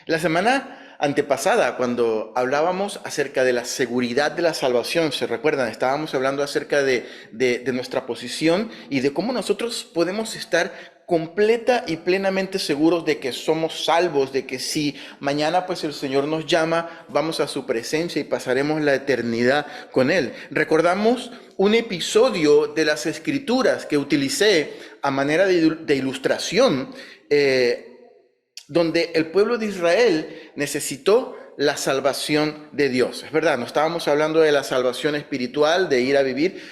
La semana antepasada, cuando hablábamos acerca de la seguridad de la salvación, ¿se recuerdan? Estábamos hablando acerca de nuestra posición y de cómo nosotros podemos estar completa y plenamente seguros de que somos salvos, de que si mañana pues el Señor nos llama, vamos a su presencia y pasaremos la eternidad con Él. Recordamos un episodio de las Escrituras que utilicé a manera de ilustración, donde el pueblo de Israel necesitó la salvación de Dios. Es verdad, no estábamos hablando de la salvación espiritual, de ir a vivir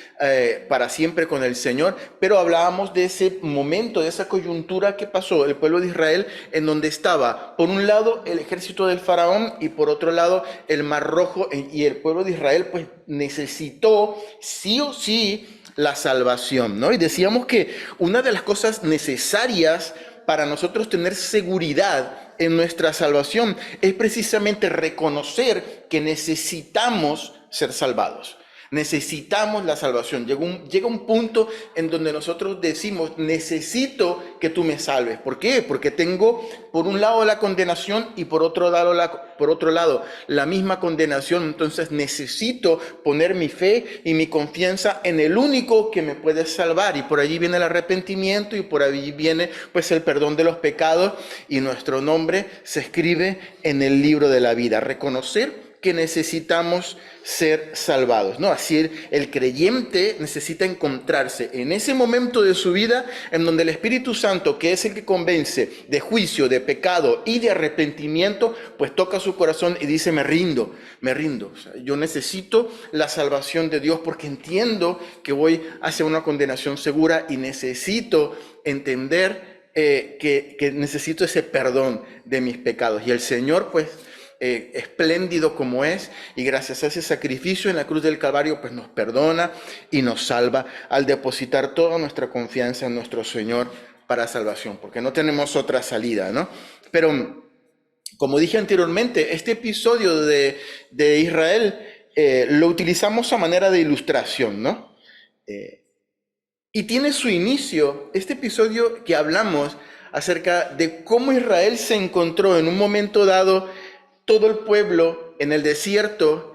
para siempre con el Señor, pero hablábamos de ese momento, de esa coyuntura que pasó el pueblo de Israel, en donde estaba, por un lado, el ejército del faraón y por otro lado, el Mar Rojo, y el pueblo de Israel pues necesitó sí o sí la salvación, ¿no? Y decíamos que una de las cosas necesarias para nosotros tener seguridad en nuestra salvación es precisamente reconocer que necesitamos ser salvados. Necesitamos la salvación. Llega un punto en donde nosotros decimos, necesito que tú me salves. ¿Por qué? Porque tengo por un lado la condenación y por otro lado la misma condenación. Entonces necesito poner mi fe y mi confianza en el único que me puede salvar. Y por allí viene el arrepentimiento y por allí viene pues el perdón de los pecados y nuestro nombre se escribe en el libro de la vida. Reconocer que necesitamos ser salvados, ¿no? Así el creyente necesita encontrarse en ese momento de su vida en donde el Espíritu Santo, que es el que convence de juicio, de pecado y de arrepentimiento, pues toca su corazón y dice, me rindo, me rindo. O sea, yo necesito la salvación de Dios porque entiendo que voy hacia una condenación segura y necesito entender que necesito ese perdón de mis pecados. Y el Señor, pues, espléndido como es, y gracias a ese sacrificio en la cruz del Calvario, pues nos perdona y nos salva al depositar toda nuestra confianza en nuestro Señor para salvación, porque no tenemos otra salida, ¿no? Pero, como dije anteriormente, este episodio de Israel lo utilizamos a manera de ilustración, ¿no? Y tiene su inicio, este episodio que hablamos acerca de cómo Israel se encontró en un momento dado todo el pueblo en el desierto,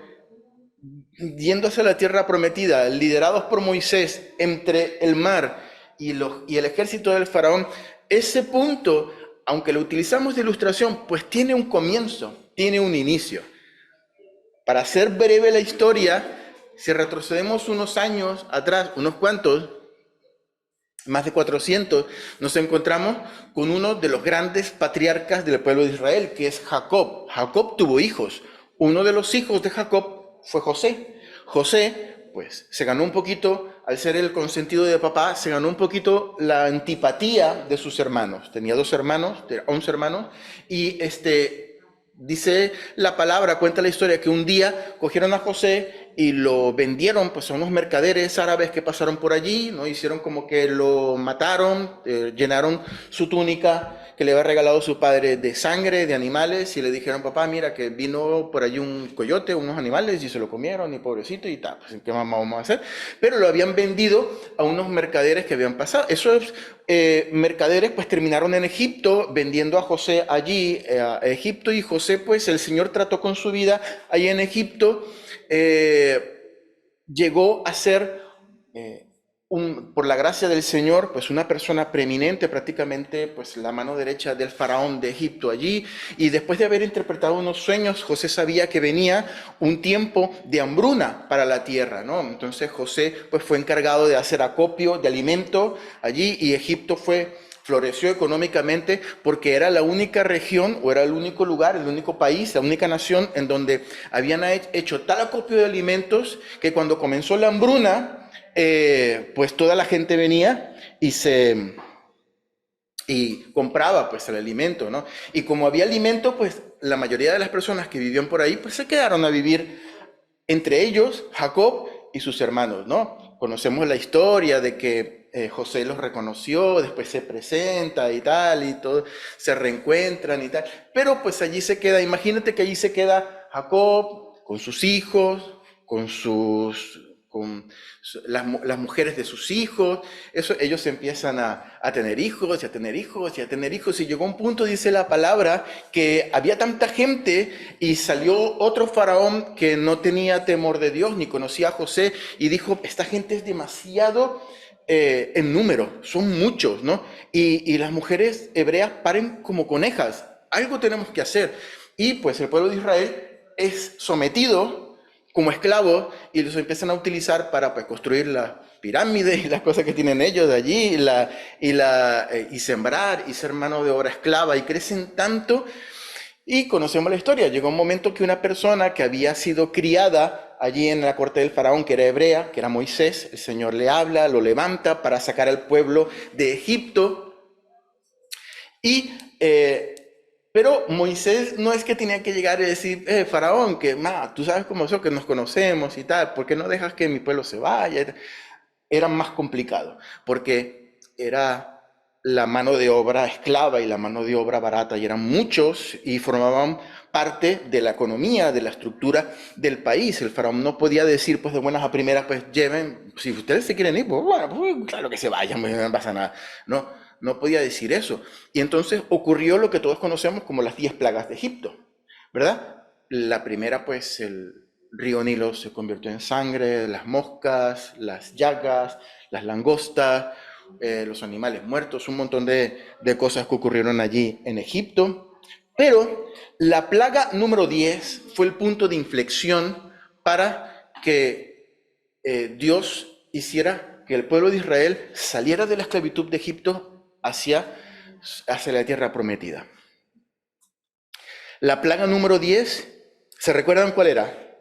yendo hacia la tierra prometida, liderados por Moisés, entre el mar y el ejército del faraón. Ese punto, aunque lo utilizamos de ilustración, pues tiene un comienzo, tiene un inicio. Para hacer breve la historia, si retrocedemos unos años atrás, unos cuantos, más de 400, nos encontramos con uno de los grandes patriarcas del pueblo de Israel, que es Jacob. Jacob tuvo hijos. Uno de los hijos de Jacob fue José. José, pues, se ganó un poquito, al ser el consentido de papá, se ganó un poquito la antipatía de sus hermanos. Tenía 11 hermanos, y dice la palabra, cuenta la historia, que un día cogieron a José y lo vendieron pues a unos mercaderes árabes que pasaron por allí, ¿no? Hicieron como que lo mataron, llenaron su túnica que le había regalado su padre de sangre de animales y le dijeron, papá, mira que vino por allí un coyote, unos animales y se lo comieron y pobrecito y tal, pues ¿qué más vamos a hacer? Pero lo habían vendido a unos mercaderes que habían pasado. Esos mercaderes pues terminaron en Egipto vendiendo a José allí, a Egipto, y José pues el Señor trató con su vida allí en Egipto. Llegó a ser, por la gracia del Señor, pues una persona preeminente, prácticamente pues la mano derecha del faraón de Egipto allí. Y después de haber interpretado unos sueños, José sabía que venía un tiempo de hambruna para la tierra, ¿no? Entonces José pues fue encargado de hacer acopio de alimento allí, y Egipto floreció económicamente porque era la única región o era el único lugar, el único país, la única nación en donde habían hecho tal acopio de alimentos que cuando comenzó la hambruna, pues toda la gente venía y compraba pues el alimento, ¿no? Y como había alimento, pues la mayoría de las personas que vivían por ahí pues se quedaron a vivir, entre ellos Jacob y sus hermanos, ¿no? Conocemos la historia de que José los reconoció, después se presenta y tal, y todo, se reencuentran y tal, pero pues allí se queda, imagínate que allí se queda Jacob con sus hijos, con las mujeres de sus hijos. Ellos empiezan a tener hijos y a tener hijos y a tener hijos, y llegó un punto, dice la palabra, que había tanta gente y salió otro faraón que no tenía temor de Dios ni conocía a José y dijo: esta gente es demasiado en número, son muchos, ¿no? Y las mujeres hebreas paren como conejas, algo tenemos que hacer. Y pues el pueblo de Israel es sometido como esclavos y los empiezan a utilizar para pues construir las pirámides y las cosas que tienen ellos de allí y sembrar y ser mano de obra esclava, y crecen tanto. Y conocemos la historia. Llegó un momento que una persona que había sido criada allí en la corte del faraón, que era hebrea, que era Moisés, el Señor le habla, lo levanta para sacar al pueblo de Egipto. Y pero Moisés no es que tenía que llegar y decir: faraón, que tú sabes cómo son, que nos conocemos y tal, ¿por qué no dejas que mi pueblo se vaya? Era más complicado, porque era la mano de obra esclava y la mano de obra barata, y eran muchos y formaban parte de la economía, de la estructura del país. El faraón no podía decir pues de buenas a primeras: pues lleven, si ustedes se quieren ir, pues bueno, pues claro que se vayan, no pasa nada. No podía decir eso. Y entonces ocurrió lo que todos conocemos como las 10 plagas de Egipto, ¿verdad? La primera, pues el río Nilo se convirtió en sangre, las moscas, las llagas, las langostas, los animales muertos, un montón de cosas que ocurrieron allí en Egipto. Pero la plaga número 10 fue el punto de inflexión para que Dios hiciera que el pueblo de Israel saliera de la esclavitud de Egipto hacia la tierra prometida. La plaga número 10, ¿se recuerdan cuál era?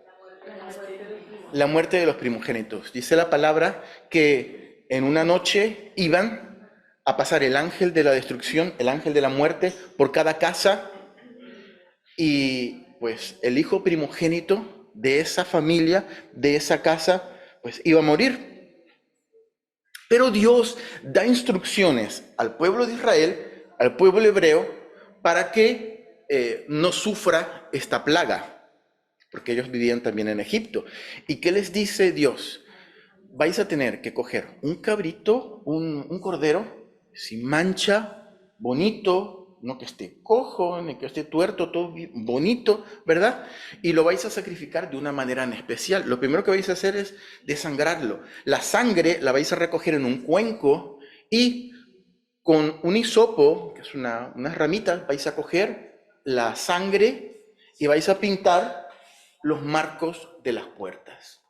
La muerte de los primogénitos. Dice la palabra que en una noche iban a pasar el ángel de la destrucción, el ángel de la muerte, por cada casa, y pues el hijo primogénito de esa familia, de esa casa, pues iba a morir. Pero Dios da instrucciones al pueblo de Israel, al pueblo hebreo, para que no sufra esta plaga, porque ellos vivían también en Egipto. ¿Y qué les dice Dios? Vais a tener que coger un cabrito, un cordero, sin mancha, bonito, no que esté cojo, ni que esté tuerto, todo bonito, ¿verdad? Y lo vais a sacrificar de una manera en especial. Lo primero que vais a hacer es desangrarlo. La sangre la vais a recoger en un cuenco y con un hisopo, que es unas ramitas, vais a coger la sangre y vais a pintar los marcos de las puertas.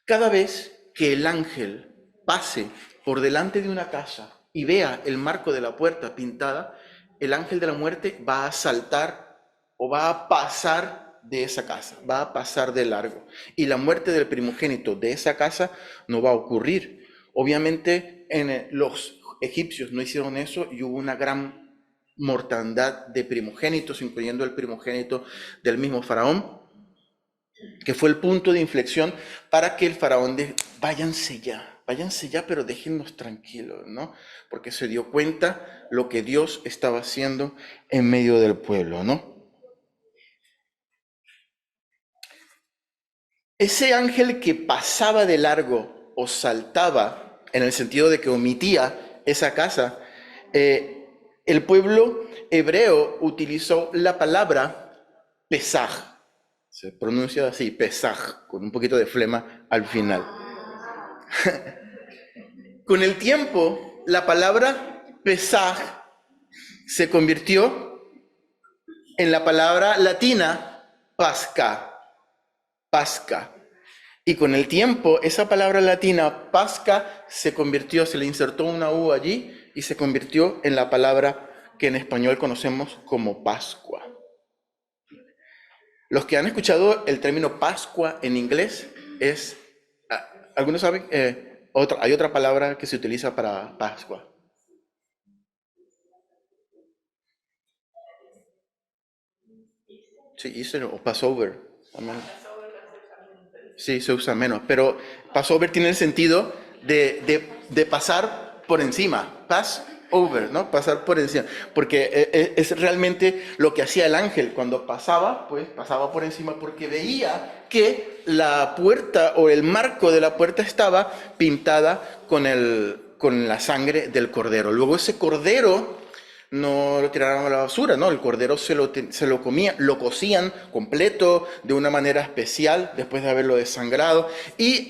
Cada vez que el ángel pase por delante de una casa y vea el marco de la puerta pintada, el ángel de la muerte va a saltar o va a pasar de esa casa, va a pasar de largo. Y la muerte del primogénito de esa casa no va a ocurrir. Obviamente los egipcios no hicieron eso y hubo una gran mortandad de primogénitos, incluyendo el primogénito del mismo faraón, que fue el punto de inflexión para que el faraón váyanse ya, pero déjennos tranquilos, ¿no? Porque se dio cuenta lo que Dios estaba haciendo en medio del pueblo, ¿no? Ese ángel que pasaba de largo o saltaba, en el sentido de que omitía esa casa, el pueblo hebreo utilizó la palabra Pesaj. Se pronuncia así, Pesaj, con un poquito de flema al final. Con el tiempo, la palabra Pesaj se convirtió en la palabra latina Pascua. Y con el tiempo, esa palabra latina Pascua se le insertó una U allí y se convirtió en la palabra que en español conocemos como Pascua. Los que han escuchado el término Pascua en inglés es, ¿algunos saben? Hay otra palabra que se utiliza para Pascua. Sí, Easter o Passover. Sí, se usa menos, pero Passover tiene el sentido de pasar por encima. over, ¿no? Pasar por encima, porque es realmente lo que hacía el ángel cuando pasaba, pues pasaba por encima porque veía que la puerta o el marco de la puerta estaba pintada con la sangre del cordero. Luego ese cordero no lo tiraron a la basura, ¿no? El cordero se lo comía, lo cocían completo de una manera especial después de haberlo desangrado. Y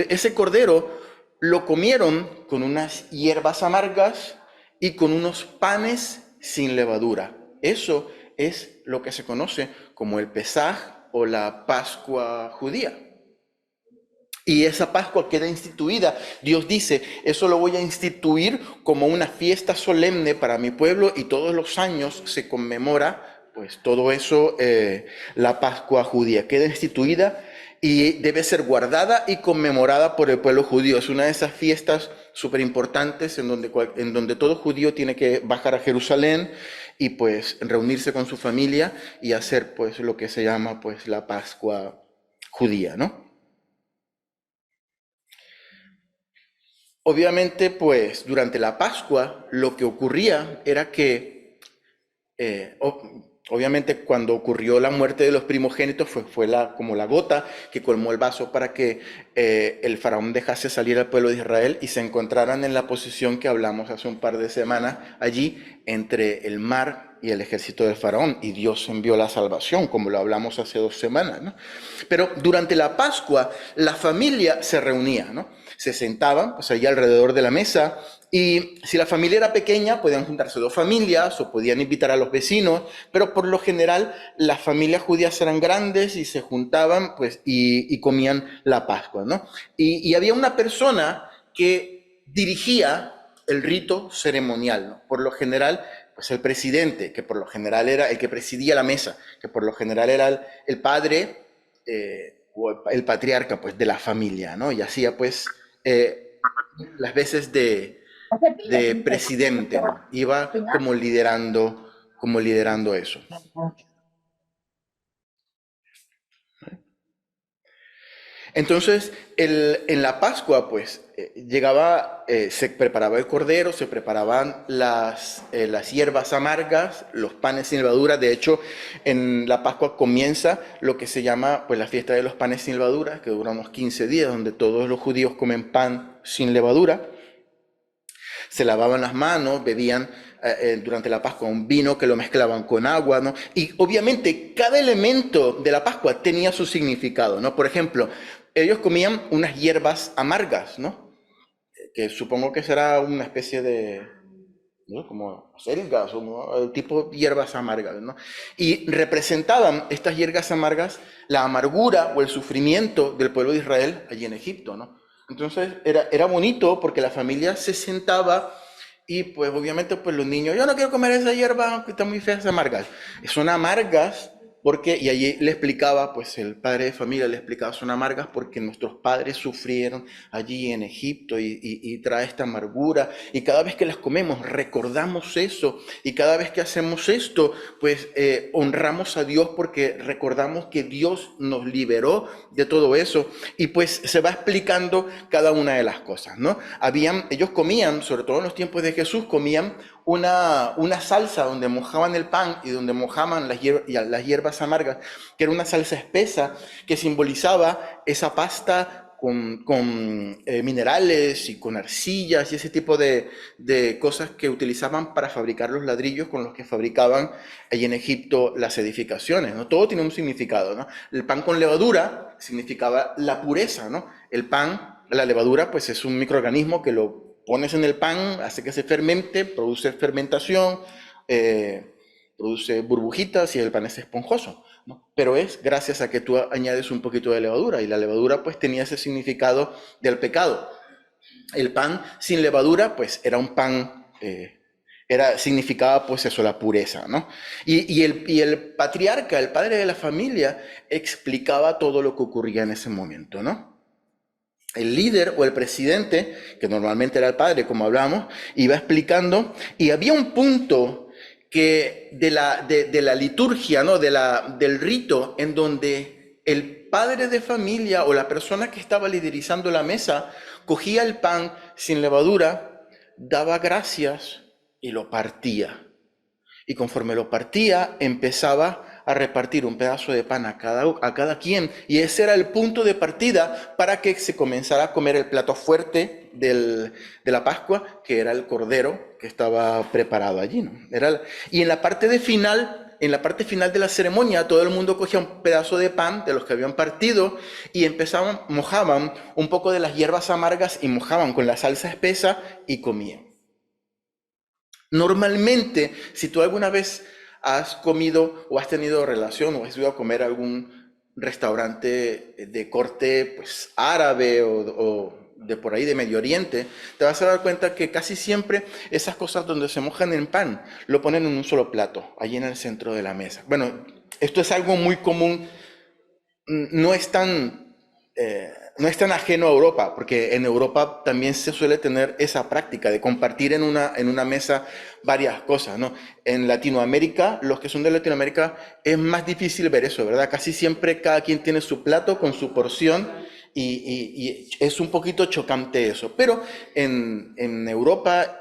ese cordero lo comieron con unas hierbas amargas y con unos panes sin levadura. Eso es lo que se conoce como el Pesaj o la Pascua judía. Y esa Pascua queda instituida. Dios dice, eso lo voy a instituir como una fiesta solemne para mi pueblo y todos los años se conmemora, pues todo eso, la Pascua judía. Queda instituida y debe ser guardada y conmemorada por el pueblo judío. Es una de esas fiestas súper importantes en donde todo judío tiene que bajar a Jerusalén y pues reunirse con su familia y hacer pues lo que se llama pues la Pascua judía, ¿no? Obviamente, pues durante la Pascua lo que ocurría era que, obviamente cuando ocurrió la muerte de los primogénitos fue como la gota que colmó el vaso para que el faraón dejase salir al pueblo de Israel y se encontraran en la posición que hablamos hace un par de semanas allí entre el mar y el ejército del faraón, y Dios envió la salvación, como lo hablamos hace 2 semanas, ¿no? Pero durante la Pascua la familia se reunía, ¿no? Se sentaban pues allí alrededor de la mesa, y si la familia era pequeña podían juntarse 2 familias o podían invitar a los vecinos, pero por lo general las familias judías eran grandes y se juntaban pues y comían la Pascua, ¿no? Y había una persona que dirigía el rito ceremonial, ¿no? Por lo general pues el presidente, que por lo general era el que presidía la mesa, que por lo general era el padre o el patriarca pues de la familia, ¿no? Y hacía pues las veces de presidente, ¿no? Iba como liderando eso. Entonces, en la Pascua, pues, se preparaba el cordero, se preparaban las hierbas amargas, los panes sin levadura. De hecho, en la Pascua comienza lo que se llama, pues, la fiesta de los panes sin levadura, que dura unos 15 días, donde todos los judíos comen pan sin levadura. Se lavaban las manos, bebían durante la Pascua un vino que lo mezclaban con agua, ¿no? Y obviamente cada elemento de la Pascua tenía su significado, ¿no? Por ejemplo, ellos comían unas hierbas amargas, ¿no? Que supongo que será una especie de, ¿no? Como selgas o ¿no? Tipo hierbas amargas, ¿no? Y representaban estas hierbas amargas la amargura o el sufrimiento del pueblo de Israel allí en Egipto, ¿no? Entonces era bonito porque la familia se sentaba y pues obviamente pues los niños, yo no quiero comer esa hierba, que están muy feas, amargas. Son amargas porque, y allí le explicaba, pues el padre de familia le explicaba, son amargas porque nuestros padres sufrieron allí en Egipto y trae esta amargura. Y cada vez que las comemos recordamos eso. Y cada vez que hacemos esto, pues honramos a Dios porque recordamos que Dios nos liberó de todo eso. Y pues se va explicando cada una de las cosas, ¿no? Ellos comían, sobre todo en los tiempos de Jesús, comían una salsa donde mojaban el pan y donde mojaban las hierbas amargas, que era una salsa espesa que simbolizaba esa pasta con minerales y con arcillas y ese tipo de cosas que utilizaban para fabricar los ladrillos con los que fabricaban allí en Egipto las edificaciones, ¿no? Todo tiene un significado, ¿no? El pan con levadura significaba la pureza, ¿no? El pan, la levadura, pues es un microorganismo que lo pones en el pan, hace que se fermente, produce fermentación, produce burbujitas y el pan es esponjoso, ¿no? Pero es gracias a que tú añades un poquito de levadura, y la levadura pues tenía ese significado del pecado. El pan sin levadura pues era un pan, significaba pues eso, la pureza, ¿no? Y el patriarca, el padre de la familia, explicaba todo lo que ocurría en ese momento, ¿no? El líder o el presidente, que normalmente era el padre, como hablamos, iba explicando, y había un punto que de la liturgia, ¿no? Del rito, en donde el padre de familia o la persona que estaba liderizando la mesa cogía el pan sin levadura, daba gracias y lo partía. Y conforme lo partía, empezaba a repartir un pedazo de pan a cada quien. Y ese era el punto de partida para que se comenzara a comer el plato fuerte de la Pascua, que era el cordero que estaba preparado allí, ¿no? Y en la parte final de la ceremonia, todo el mundo cogía un pedazo de pan de los que habían partido y mojaban un poco de las hierbas amargas y mojaban con la salsa espesa y comían. Normalmente, si tú alguna vez has comido o has tenido relación o has ido a comer a algún restaurante de corte pues árabe o de por ahí de Medio Oriente, te vas a dar cuenta que casi siempre esas cosas donde se mojan en pan lo ponen en un solo plato, allí en el centro de la mesa. Bueno, esto es algo muy común, no es tan, no es tan ajeno a Europa, porque en Europa también se suele tener esa práctica de compartir en una mesa varias cosas, ¿no? En Latinoamérica, los que son de Latinoamérica, es más difícil ver eso, ¿verdad? Casi siempre cada quien tiene su plato con su porción y es un poquito chocante eso. Pero en Europa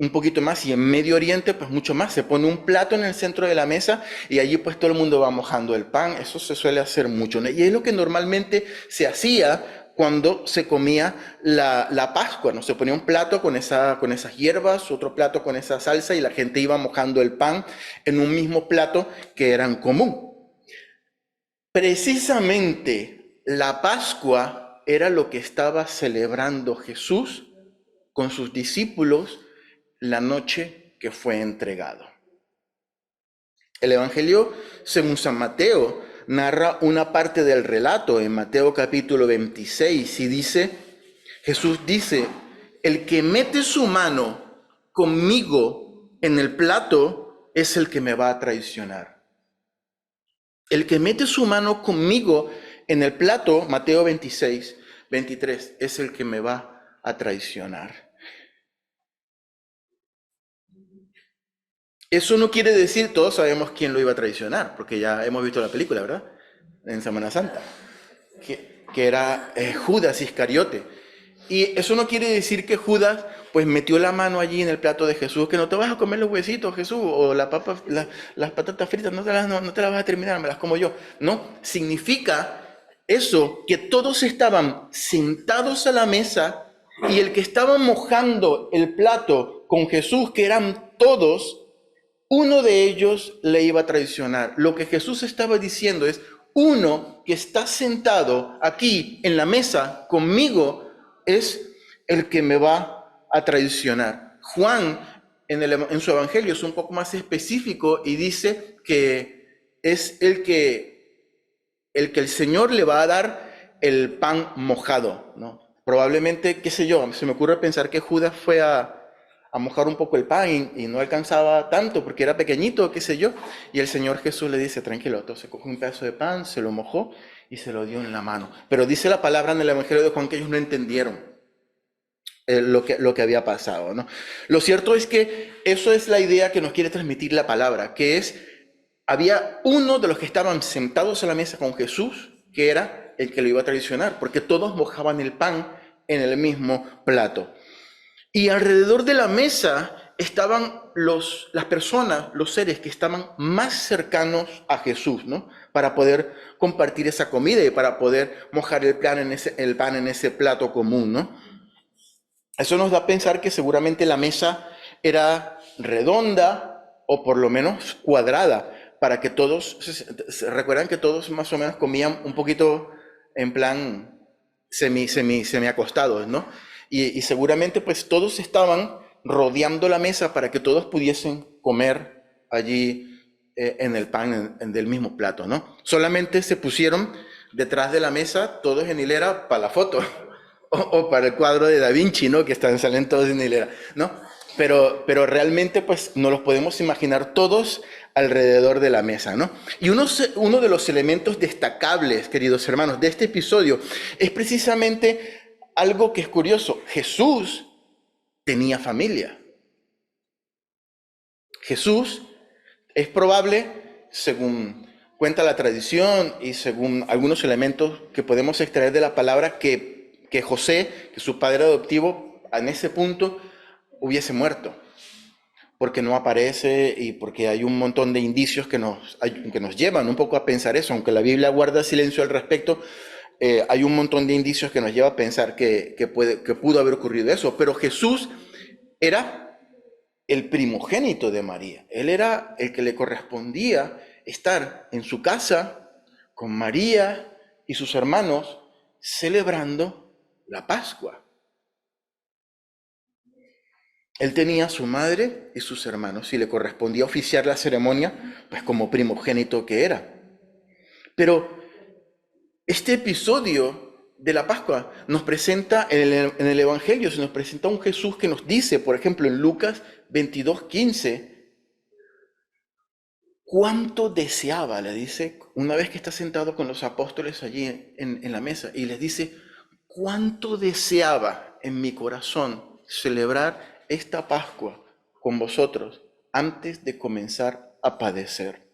un poquito más y en Medio Oriente pues mucho más, se pone un plato en el centro de la mesa y allí pues todo el mundo va mojando el pan, eso se suele hacer mucho, ¿no? Y es lo que normalmente se hacía cuando se comía la Pascua, ¿no? Se ponía un plato con esas hierbas, otro plato con esa salsa y la gente iba mojando el pan en un mismo plato que era en común. Precisamente la Pascua era lo que estaba celebrando Jesús con sus discípulos la noche que fue entregado. El Evangelio, según San Mateo, narra una parte del relato en Mateo capítulo 26 y Jesús dice, el que mete su mano conmigo en el plato es el que me va a traicionar. El que mete su mano conmigo en el plato, Mateo 26, 23, es el que me va a traicionar. Eso no quiere decir, todos sabemos quién lo iba a traicionar, porque ya hemos visto la película, ¿verdad? En Semana Santa, que era Judas Iscariote. Y eso no quiere decir que Judas pues metió la mano allí en el plato de Jesús, que no te vas a comer los huesitos, Jesús, o las patatas fritas, no te las vas a terminar, me las como yo. No, significa eso, que todos estaban sentados a la mesa y el que estaba mojando el plato con Jesús, que eran todos, uno de ellos le iba a traicionar. Lo que Jesús estaba diciendo es, uno que está sentado aquí en la mesa conmigo es el que me va a traicionar. Juan en su evangelio es un poco más específico y dice que es el Señor le va a dar el pan mojado, ¿no? Probablemente, qué sé yo, se me ocurre pensar que Judas fue a mojar un poco el pan y no alcanzaba tanto porque era pequeñito, qué sé yo. Y el Señor Jesús le dice, tranquilo, entonces coge un pedazo de pan, se lo mojó y se lo dio en la mano. Pero dice la palabra en el Evangelio de Juan que ellos no entendieron lo que había pasado, ¿no? Lo cierto es que eso es la idea que nos quiere transmitir la palabra, que es, había uno de los que estaban sentados a la mesa con Jesús, que era el que lo iba a traicionar, porque todos mojaban el pan en el mismo plato. Y alrededor de la mesa estaban las personas, los seres que estaban más cercanos a Jesús, ¿no? Para poder compartir esa comida y para poder mojar el pan en ese plato común, ¿no? Eso nos da a pensar que seguramente la mesa era redonda o por lo menos cuadrada, para que todos, recuerdan que todos más o menos comían un poquito en plan semi acostados, ¿no? Y seguramente pues todos estaban rodeando la mesa para que todos pudiesen comer allí en el pan del mismo plato, ¿no? Solamente se pusieron detrás de la mesa todos en hilera para la foto o para el cuadro de Da Vinci, ¿no? Que salen todos en hilera, ¿no? Pero realmente pues nos los podemos imaginar todos alrededor de la mesa, ¿no? Y uno de los elementos destacables, queridos hermanos, de este episodio es precisamente algo que es curioso. Jesús tenía familia. Jesús es probable, según cuenta la tradición y según algunos elementos que podemos extraer de la palabra, que José, que su padre adoptivo, en ese punto hubiese muerto. porque no aparece y porque hay un montón de indicios que nos llevan un poco a pensar eso, aunque la Biblia guarda silencio al respecto. Hay un montón de indicios que nos lleva a pensar que pudo haber ocurrido eso, pero Jesús era el primogénito de María. Él era el que le correspondía estar en su casa con María y sus hermanos celebrando la Pascua. Él tenía a su madre y sus hermanos y le correspondía oficiar la ceremonia, pues como primogénito que era. Pero este episodio de la Pascua nos presenta, en el Evangelio se nos presenta un Jesús que nos dice, por ejemplo, en Lucas 22:15, cuánto deseaba, le dice, una vez que está sentado con los apóstoles allí en la mesa, y les dice, cuánto deseaba en mi corazón celebrar esta Pascua con vosotros antes de comenzar a padecer.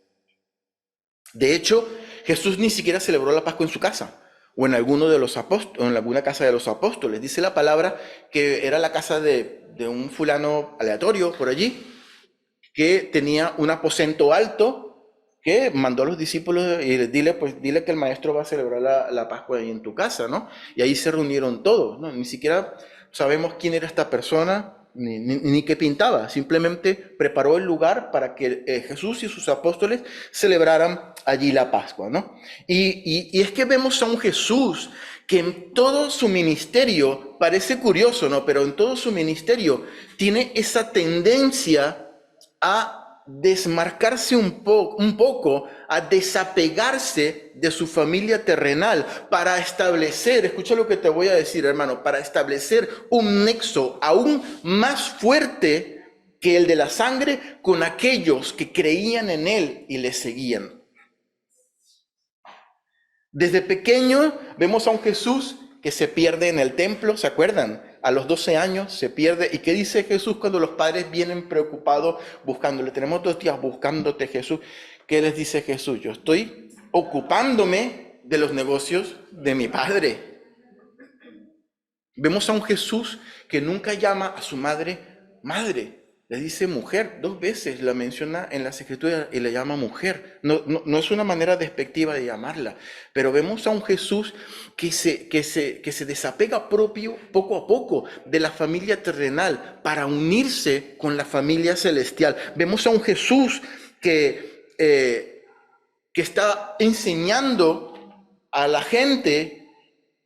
De hecho, Jesús ni siquiera celebró la Pascua en su casa o en alguno de los apóstoles, o en alguna casa de los apóstoles. Dice la palabra que era la casa de un fulano aleatorio por allí, que tenía un aposento alto, que mandó a los discípulos y les dile que el maestro va a celebrar la Pascua ahí en tu casa, ¿no? Y ahí se reunieron todos, ¿no? Ni siquiera sabemos quién era esta persona, ni qué pintaba, simplemente preparó el lugar para que Jesús y sus apóstoles celebraran allí la Pascua, ¿no? Y es que vemos a un Jesús que en todo su ministerio, parece curioso, ¿no? Pero en todo su ministerio tiene esa tendencia a desmarcarse un poco, a desapegarse de su familia terrenal para establecer, escucha lo que te voy a decir, hermano, para establecer un nexo aún más fuerte que el de la sangre con aquellos que creían en él y le seguían. Desde pequeño vemos a un Jesús que se pierde en el templo, ¿se acuerdan? A los 12 años se pierde. ¿Y qué dice Jesús cuando los padres vienen preocupados buscándole? Tenemos 2 días buscándote, Jesús. ¿Qué les dice Jesús? Yo estoy ocupándome de los negocios de mi padre. Vemos a un Jesús que nunca llama a su madre madre. Le dice mujer, 2 veces la menciona en las Escrituras y le llama mujer. No es una manera despectiva de llamarla, pero vemos a un Jesús que se desapega poco a poco de la familia terrenal para unirse con la familia celestial. Vemos a un Jesús que está enseñando a la gente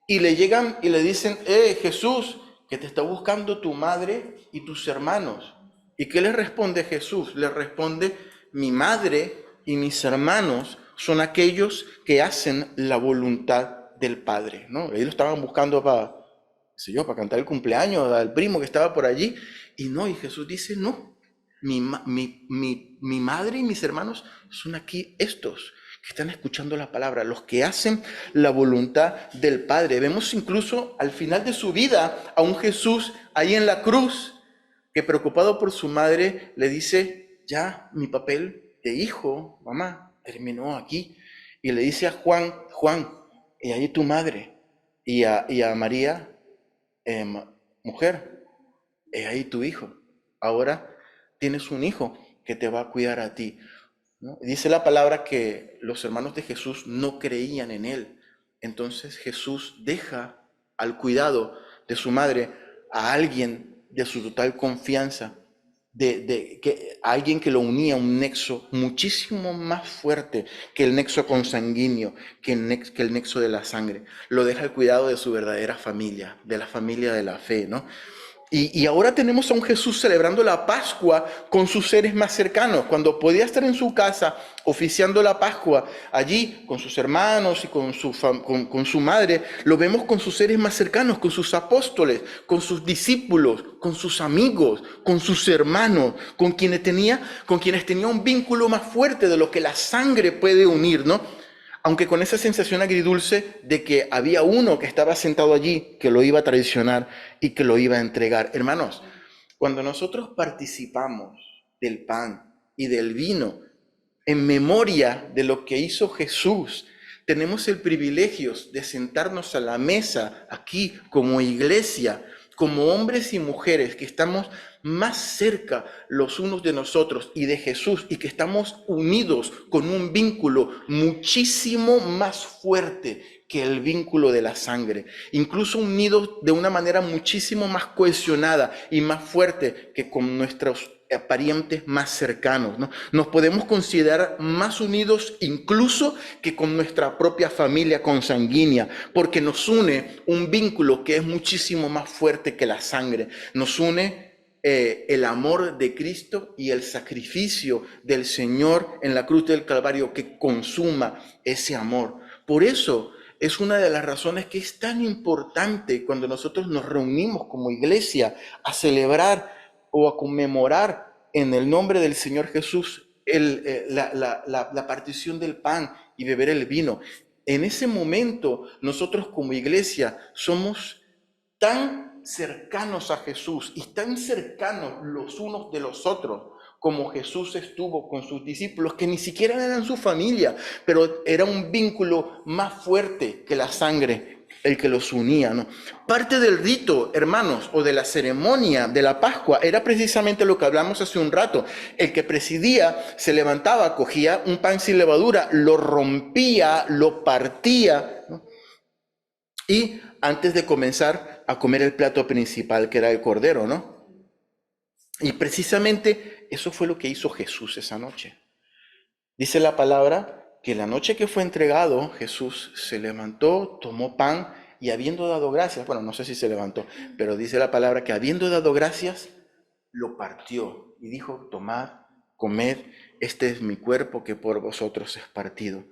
y le llegan y le dicen, Jesús, que te está buscando tu madre y tus hermanos. ¿Y qué le responde Jesús? Le responde, mi madre y mis hermanos son aquellos que hacen la voluntad del Padre, ¿no? Ellos lo estaban buscando para cantar el cumpleaños al primo que estaba por allí, y Jesús dice, no, mi madre y mis hermanos son aquí estos, que están escuchando la palabra, los que hacen la voluntad del Padre. Vemos incluso al final de su vida a un Jesús ahí en la cruz, que preocupado por su madre le dice, ya mi papel de hijo, mamá, terminó aquí. Y le dice a Juan, y ahí tu madre. Y a María, mujer, y ahí tu hijo. Ahora tienes un hijo que te va a cuidar a ti, ¿no? Dice la palabra que los hermanos de Jesús no creían en él. Entonces Jesús deja al cuidado de su madre a alguien de su total confianza, a alguien que lo unía a un nexo muchísimo más fuerte que el nexo consanguíneo, que el nexo de la sangre. Lo deja al cuidado de su verdadera familia, de la familia de la fe, ¿no? Y ahora tenemos a un Jesús celebrando la Pascua con sus seres más cercanos. Cuando podía estar en su casa oficiando la Pascua allí con sus hermanos y con su madre, lo vemos con sus seres más cercanos, con sus apóstoles, con sus discípulos, con sus amigos, con sus hermanos, con quienes tenía un vínculo más fuerte de lo que la sangre puede unir, ¿no? Aunque con esa sensación agridulce de que había uno que estaba sentado allí, que lo iba a traicionar y que lo iba a entregar. Hermanos, cuando nosotros participamos del pan y del vino en memoria de lo que hizo Jesús, tenemos el privilegio de sentarnos a la mesa aquí como iglesia como hombres y mujeres que estamos más cerca los unos de nosotros y de Jesús, y que estamos unidos con un vínculo muchísimo más fuerte que el vínculo de la sangre, incluso unidos de una manera muchísimo más cohesionada y más fuerte que con nuestros parientes más cercanos, ¿no? Nos podemos considerar más unidos incluso que con nuestra propia familia consanguínea, porque nos une un vínculo que es muchísimo más fuerte que la sangre. Nos une el amor de Cristo y el sacrificio del Señor en la cruz del Calvario que consuma ese amor. Por eso es una de las razones que es tan importante cuando nosotros nos reunimos como iglesia a celebrar o a conmemorar en el nombre del Señor Jesús la partición del pan y beber el vino. En ese momento nosotros como iglesia somos tan cercanos a Jesús y tan cercanos los unos de los otros como Jesús estuvo con sus discípulos, que ni siquiera eran su familia, pero era un vínculo más fuerte que la sangre el que los unía, ¿no? Parte del rito, hermanos, o de la ceremonia de la Pascua era precisamente lo que hablamos hace un rato. El que presidía se levantaba, cogía un pan sin levadura, lo rompía, lo partía, ¿no? Y antes de comenzar a comer el plato principal, que era el cordero, ¿no? Y precisamente eso fue lo que hizo Jesús esa noche. Dice la palabra que la noche que fue entregado, Jesús se levantó, tomó pan y habiendo dado gracias, bueno, no sé si se levantó, pero dice la palabra que habiendo dado gracias, lo partió y dijo, tomad, comed, este es mi cuerpo que por vosotros es partido.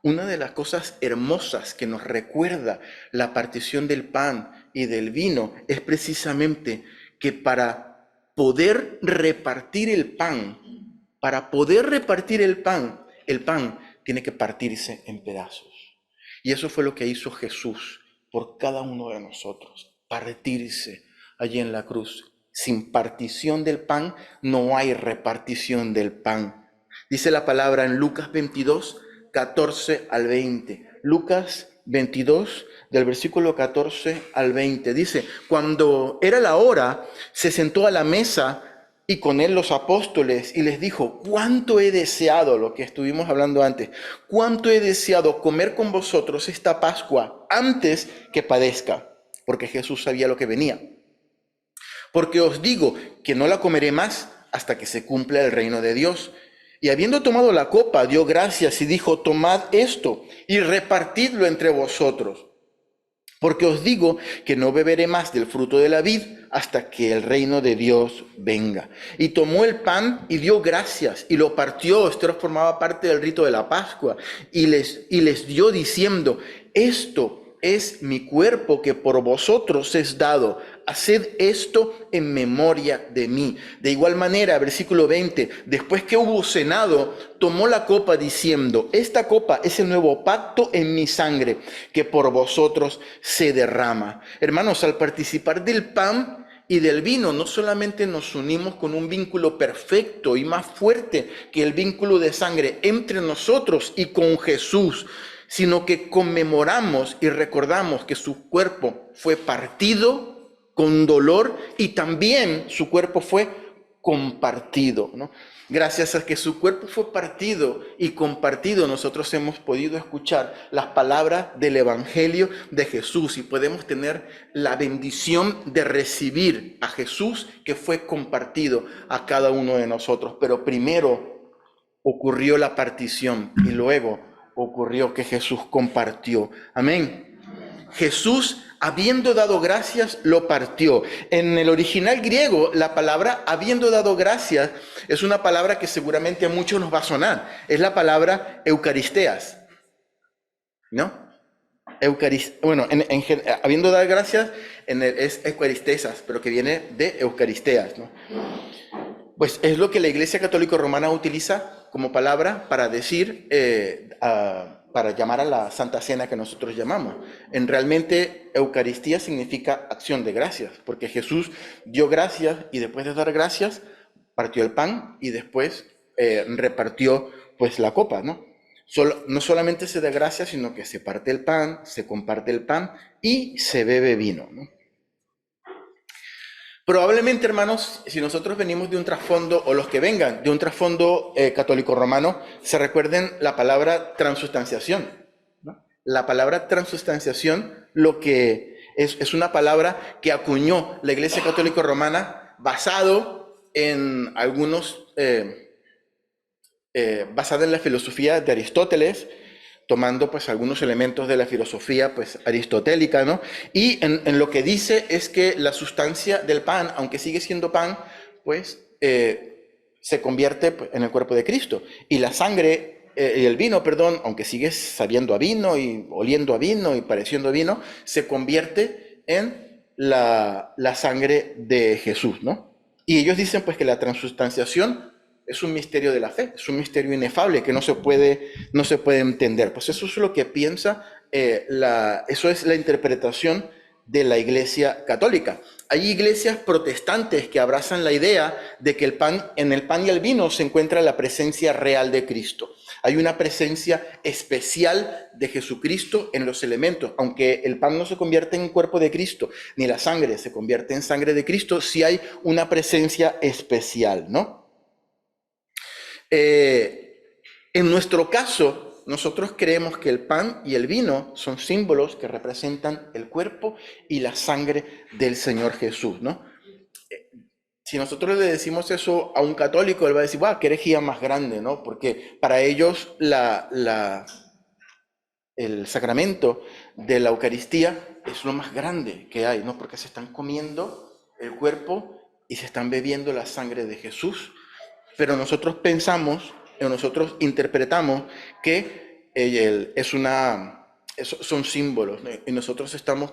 Una de las cosas hermosas que nos recuerda la partición del pan y del vino es precisamente que para poder repartir el pan tiene que partirse en pedazos. Y eso fue lo que hizo Jesús por cada uno de nosotros, partirse allí en la cruz. Sin partición del pan no hay repartición del pan. Dice la palabra en Lucas 22, 14 al 20. Lucas 22, del versículo 14 al 20. Dice, cuando era la hora, se sentó a la mesa y con él los apóstoles y les dijo, cuánto he deseado, lo que estuvimos hablando antes, cuánto he deseado comer con vosotros esta Pascua antes que padezca, porque Jesús sabía lo que venía. Porque os digo que no la comeré más hasta que se cumpla el reino de Dios. Y habiendo tomado la copa, dio gracias y dijo, tomad esto y repartidlo entre vosotros. Porque os digo que no beberé más del fruto de la vid hasta que el reino de Dios venga. Y tomó el pan y dio gracias y lo partió. Esto formaba parte del rito de la Pascua. Y les dio diciendo, esto es mi cuerpo que por vosotros es dado. Haced esto en memoria de mí. De igual manera, versículo 20, después que hubo cenado, tomó la copa diciendo, esta copa es el nuevo pacto en mi sangre que por vosotros se derrama. Hermanos, al participar del pan y del vino, no solamente nos unimos con un vínculo perfecto y más fuerte que el vínculo de sangre entre nosotros y con Jesús, sino que conmemoramos y recordamos que su cuerpo fue partido con dolor y también su cuerpo fue compartido, ¿no? Gracias a que su cuerpo fue partido y compartido, nosotros hemos podido escuchar las palabras del Evangelio de Jesús y podemos tener la bendición de recibir a Jesús que fue compartido a cada uno de nosotros. Pero primero ocurrió la partición y luego ocurrió que Jesús compartió. Amén. Jesús, habiendo dado gracias, lo partió. En el original griego, la palabra habiendo dado gracias es una palabra que seguramente a muchos nos va a sonar. Es la palabra eucaristeas, ¿no? Bueno, habiendo dado gracias es eucaristesas, pero que viene de eucaristeas, ¿no? Pues es lo que la Iglesia Católica Romana utiliza como palabra para decir, para llamar a la Santa Cena que nosotros llamamos. Realmente, Eucaristía significa acción de gracias, porque Jesús dio gracias y después de dar gracias, partió el pan y después repartió pues la copa, ¿no? No solamente se da gracias, sino que se parte el pan, se comparte el pan y se bebe vino, ¿no? Probablemente, hermanos, si nosotros venimos de un trasfondo, o los que vengan de un trasfondo católico romano, se recuerden la palabra transustanciación, ¿no? La palabra transustanciación, lo que es una palabra que acuñó la Iglesia Católica Romana basado en basada en la filosofía de Aristóteles, tomando pues algunos elementos de la filosofía pues aristotélica, ¿no? Y en lo que dice es que la sustancia del pan, aunque sigue siendo pan, pues se convierte pues, en el cuerpo de Cristo. Y la sangre y el vino, perdón, aunque sigue sabiendo a vino y oliendo a vino y pareciendo a vino, se convierte en la sangre de Jesús, ¿no? Y ellos dicen pues que la transustanciación es un misterio de la fe, es un misterio inefable que no se puede entender. Pues eso es lo que piensa, eso es la interpretación de la Iglesia Católica. Hay iglesias protestantes que abrazan la idea de que en el pan y el vino se encuentra la presencia real de Cristo. Hay una presencia especial de Jesucristo en los elementos. Aunque el pan no se convierte en cuerpo de Cristo, ni la sangre se convierte en sangre de Cristo, sí hay una presencia especial, ¿no? En nuestro caso, nosotros creemos que el pan y el vino son símbolos que representan el cuerpo y la sangre del Señor Jesús, ¿no? Si nosotros le decimos eso a un católico, él va a decir, ¡wow, qué herejía más grande!, ¿no? Porque para ellos el sacramento de la Eucaristía es lo más grande que hay, ¿no? Porque se están comiendo el cuerpo y se están bebiendo la sangre de Jesús. Pero nosotros pensamos, o nosotros interpretamos que son símbolos, ¿no? Y nosotros estamos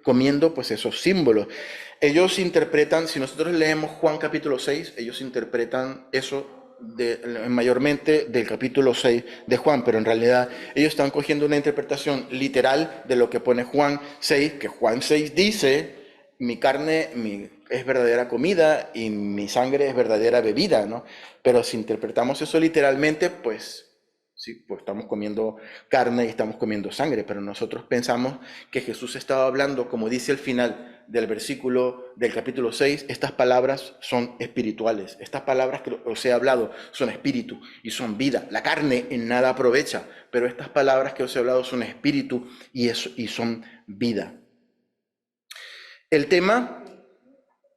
comiendo pues esos símbolos. Ellos interpretan, si nosotros leemos Juan capítulo 6, ellos interpretan eso mayormente del capítulo 6 de Juan, pero en realidad ellos están cogiendo una interpretación literal de lo que pone Juan 6, que Juan 6 dice, mi carne es verdadera comida y mi sangre es verdadera bebida, ¿no? Pero si interpretamos eso literalmente, pues sí, pues estamos comiendo carne y estamos comiendo sangre, pero nosotros pensamos que Jesús estaba hablando, como dice el final del capítulo 6, estas palabras son espirituales, estas palabras que os he hablado son espíritu y son vida. La carne en nada aprovecha, pero estas palabras que os he hablado son espíritu y son vida. El tema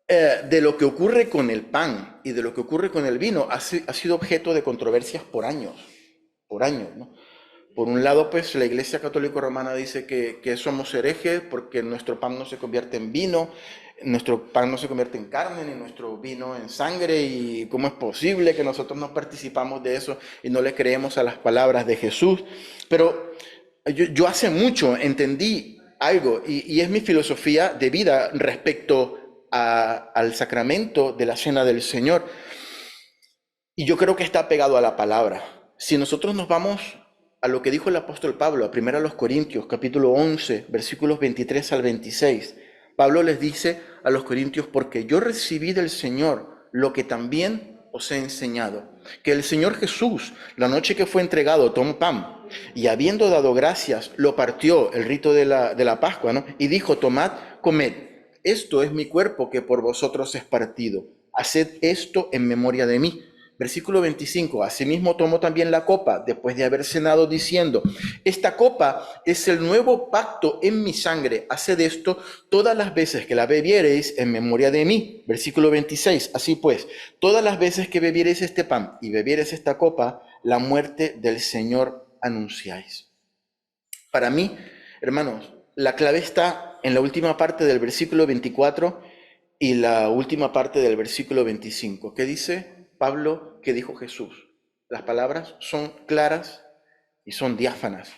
de lo que ocurre con el pan y de lo que ocurre con el vino ha sido objeto de controversias por años, ¿no? Por un lado, pues la Iglesia Católica Romana dice que somos herejes porque nuestro pan no se convierte en vino, nuestro pan no se convierte en carne, ni nuestro vino en sangre, y cómo es posible que nosotros no participamos de eso y no le creemos a las palabras de Jesús. Pero yo hace mucho entendí algo, y es mi filosofía de vida respecto al sacramento de la Cena del Señor. Y yo creo que está pegado a la palabra. Si nosotros nos vamos a lo que dijo el apóstol Pablo, a 1 Corintios, capítulo 11, versículos 23 al 26, Pablo les dice a los corintios, porque yo recibí del Señor lo que también os he enseñado, que el Señor Jesús, la noche que fue entregado, tomó pan, y habiendo dado gracias, lo partió, el rito de la Pascua, ¿no? Y dijo, tomad, comed, esto es mi cuerpo que por vosotros es partido, haced esto en memoria de mí. Versículo 25, asimismo tomó también la copa después de haber cenado diciendo, esta copa es el nuevo pacto en mi sangre, haced esto todas las veces que la bebiereis en memoria de mí. Versículo 26, así pues, todas las veces que bebiereis este pan y bebiereis esta copa, la muerte del Señor anunciáis. Para mí, hermanos, la clave está en la última parte del versículo 24 y la última parte del versículo 25. ¿Qué dice Pablo? ¿Qué dijo Jesús? Las palabras son claras y son diáfanas.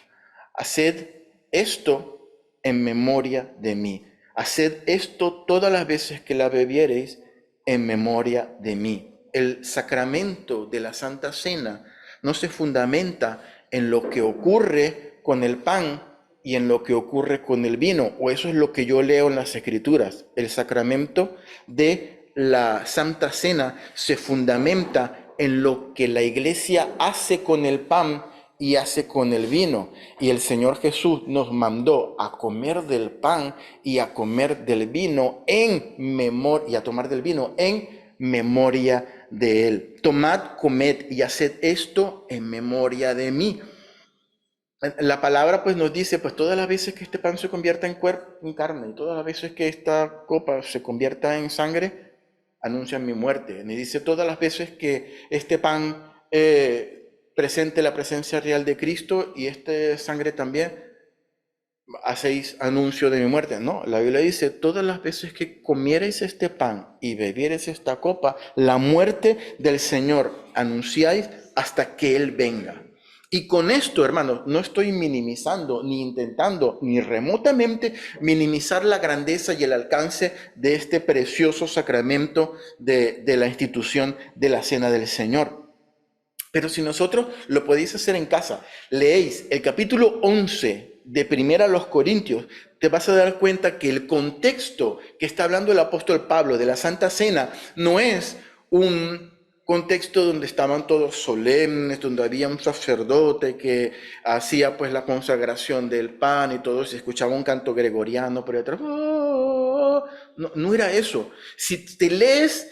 Haced esto en memoria de mí. Haced esto todas las veces que la bebiereis en memoria de mí. El sacramento de la Santa Cena no se fundamenta en lo que ocurre con el pan y en lo que ocurre con el vino, o eso es lo que yo leo en las Escrituras. El sacramento de la Santa Cena se fundamenta en lo que la Iglesia hace con el pan y hace con el vino. Y el Señor Jesús nos mandó a comer del pan y a comer del vino en memoria, y a tomar del vino en memoria de Él. Tomad, comed y haced esto en memoria de mí. La palabra pues nos dice, pues todas las veces que este pan se convierta en cuerpo, en carne, y todas las veces que esta copa se convierta en sangre, anuncian mi muerte. Me dice, todas las veces que este pan presente la presencia real de Cristo y esta sangre también, hacéis anuncio de mi muerte. No, la Biblia dice, todas las veces que comiereis este pan y bebiereis esta copa, la muerte del Señor anunciáis hasta que Él venga. Y con esto, hermanos, no estoy minimizando, ni intentando, ni remotamente minimizar la grandeza y el alcance de este precioso sacramento de la institución de la Cena del Señor. Pero si nosotros lo podéis hacer en casa, leéis el capítulo 11 de Primera a los Corintios, te vas a dar cuenta que el contexto que está hablando el apóstol Pablo de la Santa Cena no es un contexto donde estaban todos solemnes, donde había un sacerdote que hacía pues la consagración del pan y todo, se escuchaba un canto gregoriano por detrás. No era eso. Si te lees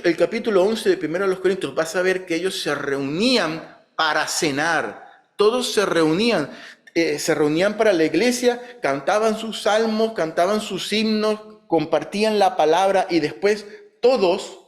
el capítulo 11 de Primera a los Corintios, vas a ver que ellos se reunían para cenar. Todos se reunían para la iglesia, cantaban sus salmos, cantaban sus himnos, compartían la palabra y después todos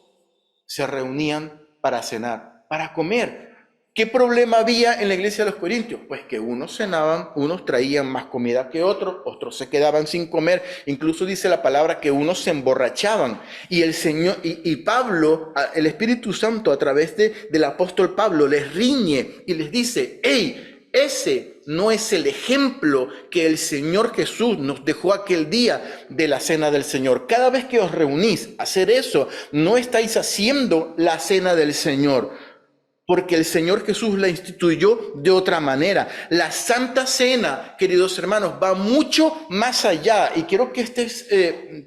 se reunían para cenar, para comer. ¿Qué problema había en la iglesia de los Corintios? Pues que unos cenaban, unos traían más comida que otros, otros se quedaban sin comer. Incluso dice la palabra que unos se emborrachaban. Y el Señor, y Pablo, el Espíritu Santo a través del apóstol Pablo les riñe y les dice, hey, ese no es el ejemplo que el Señor Jesús nos dejó aquel día de la cena del Señor. Cada vez que os reunís a hacer eso, no estáis haciendo la cena del Señor, porque el Señor Jesús la instituyó de otra manera. La Santa Cena, queridos hermanos, va mucho más allá. Y quiero que estés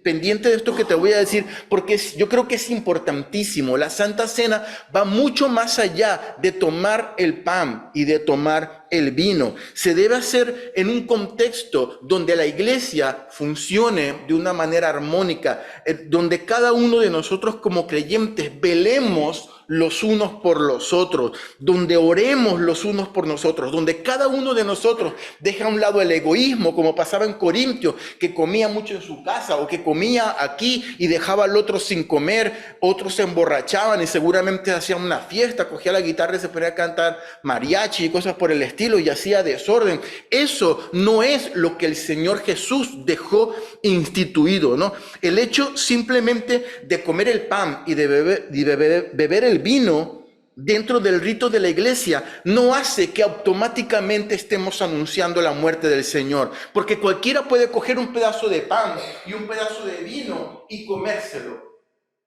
pendiente de esto que te voy a decir, porque yo creo que es importantísimo. La Santa Cena va mucho más allá de tomar el pan y de tomar el vino. Se debe hacer en un contexto donde la iglesia funcione de una manera armónica, donde cada uno de nosotros como creyentes velemos los unos por los otros, donde oremos los unos por nosotros, donde cada uno de nosotros deja a un lado el egoísmo, como pasaba en Corintios, que comía mucho en su casa o que comía aquí y dejaba al otro sin comer, otros se emborrachaban y seguramente hacían una fiesta, cogía la guitarra y se ponía a cantar mariachi y cosas por el estilo y hacía desorden. Eso no es lo que el Señor Jesús dejó instituido, ¿no? El hecho simplemente de comer el pan y de beber el vino dentro del rito de la iglesia no hace que automáticamente estemos anunciando la muerte del Señor, porque cualquiera puede coger un pedazo de pan y un pedazo de vino y comérselo.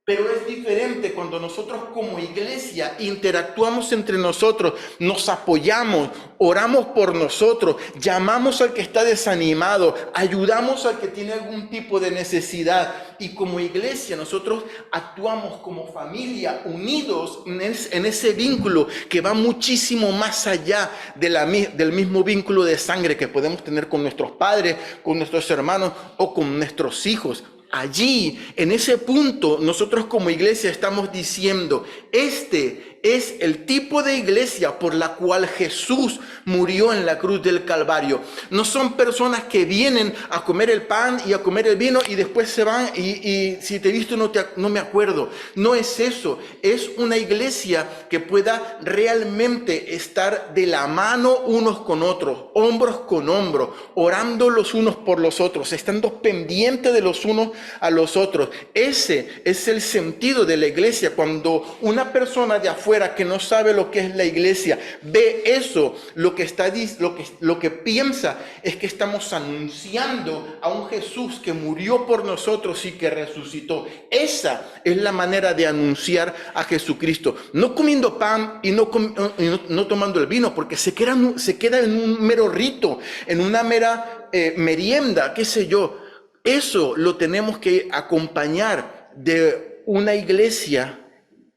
Pero es diferente cuando nosotros como iglesia interactuamos entre nosotros, nos apoyamos, oramos por nosotros, llamamos al que está desanimado, ayudamos al que tiene algún tipo de necesidad. Y como iglesia nosotros actuamos como familia, unidos en ese vínculo que va muchísimo más allá del mismo vínculo de sangre que podemos tener con nuestros padres, con nuestros hermanos o con nuestros hijos. Allí, en ese punto, nosotros como iglesia estamos diciendo, este es el tipo de iglesia por la cual Jesús murió en la cruz del Calvario. No son personas que vienen a comer el pan y a comer el vino y después se van y si te he visto no me acuerdo. No es eso. Es una iglesia que pueda realmente estar de la mano unos con otros, hombros con hombros, orando los unos por los otros, estando pendientes de los unos a los otros. Ese es el sentido de la iglesia. Cuando una persona de afuera que no sabe lo que es la iglesia ve eso, lo que piensa es que estamos anunciando a un Jesús que murió por nosotros y que resucitó. Esa es la manera de anunciar a Jesucristo, no comiendo pan y no tomando el vino, porque se queda en un mero rito, en una mera merienda, qué sé yo. Eso lo tenemos que acompañar de una iglesia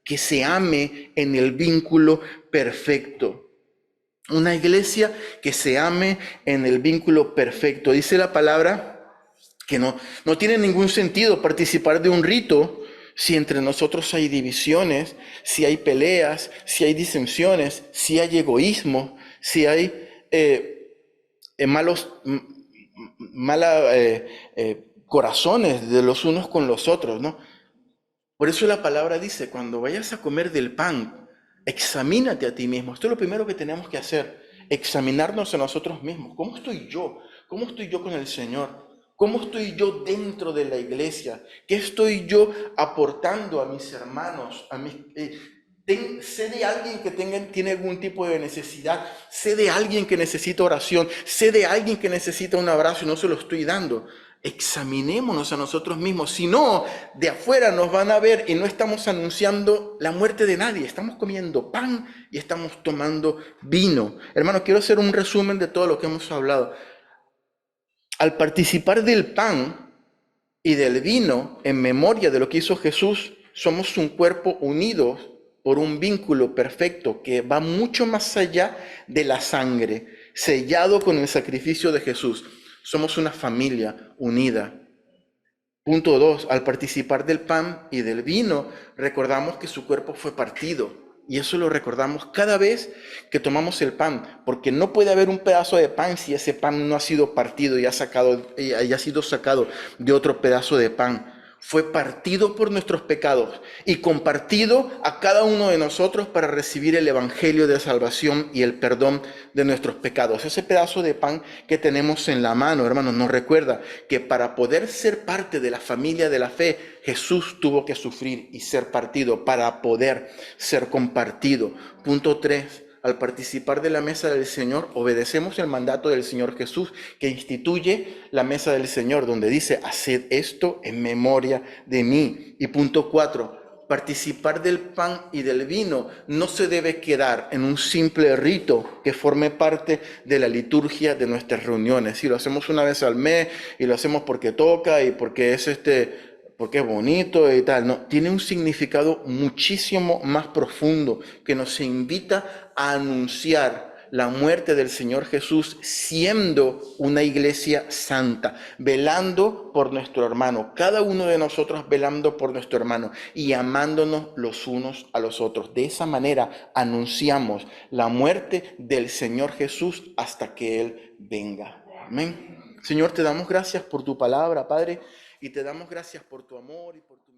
que se ame en el vínculo perfecto. Una iglesia que se ame en el vínculo perfecto. Dice la palabra que no tiene ningún sentido participar de un rito si entre nosotros hay divisiones, si hay peleas, si hay disensiones, si hay egoísmo, si hay malos, corazones de los unos con los otros, ¿no? Por eso la palabra dice, cuando vayas a comer del pan, examínate a ti mismo. Esto es lo primero que tenemos que hacer, examinarnos a nosotros mismos. ¿Cómo estoy yo? ¿Cómo estoy yo con el Señor? ¿Cómo estoy yo dentro de la iglesia? ¿Qué estoy yo aportando a mis hermanos? Sé de alguien que tiene algún tipo de necesidad, sé de alguien que necesita oración, sé de alguien que necesita un abrazo y no se lo estoy dando. Examinémonos a nosotros mismos, si no, de afuera nos van a ver y no estamos anunciando la muerte de nadie, estamos comiendo pan y estamos tomando vino. Hermano, quiero hacer un resumen de todo lo que hemos hablado. Al participar del pan y del vino en memoria de lo que hizo Jesús, somos un cuerpo unido por un vínculo perfecto que va mucho más allá de la sangre, sellado con el sacrificio de Jesús. Somos una familia unida. Punto 2. Al participar del pan y del vino, recordamos que su cuerpo fue partido. Y eso lo recordamos cada vez que tomamos el pan, porque no puede haber un pedazo de pan si ese pan no ha sido partido y haya sido sacado de otro pedazo de pan. Fue partido por nuestros pecados y compartido a cada uno de nosotros para recibir el evangelio de salvación y el perdón de nuestros pecados. Ese pedazo de pan que tenemos en la mano, hermanos, nos recuerda que para poder ser parte de la familia de la fe, Jesús tuvo que sufrir y ser partido para poder ser compartido. Punto 3. Al participar de la mesa del Señor, obedecemos el mandato del Señor Jesús, que instituye la mesa del Señor, donde dice, haced esto en memoria de mí. Y punto 4, participar del pan y del vino no se debe quedar en un simple rito que forme parte de la liturgia de nuestras reuniones. Si lo hacemos una vez al mes y lo hacemos porque toca y porque porque es bonito y tal, no, tiene un significado muchísimo más profundo que nos invita a anunciar la muerte del Señor Jesús siendo una iglesia santa, velando por nuestro hermano, cada uno de nosotros velando por nuestro hermano y amándonos los unos a los otros. De esa manera anunciamos la muerte del Señor Jesús hasta que Él venga. Amén. Señor, te damos gracias por tu palabra, Padre, y te damos gracias por tu amor y por tu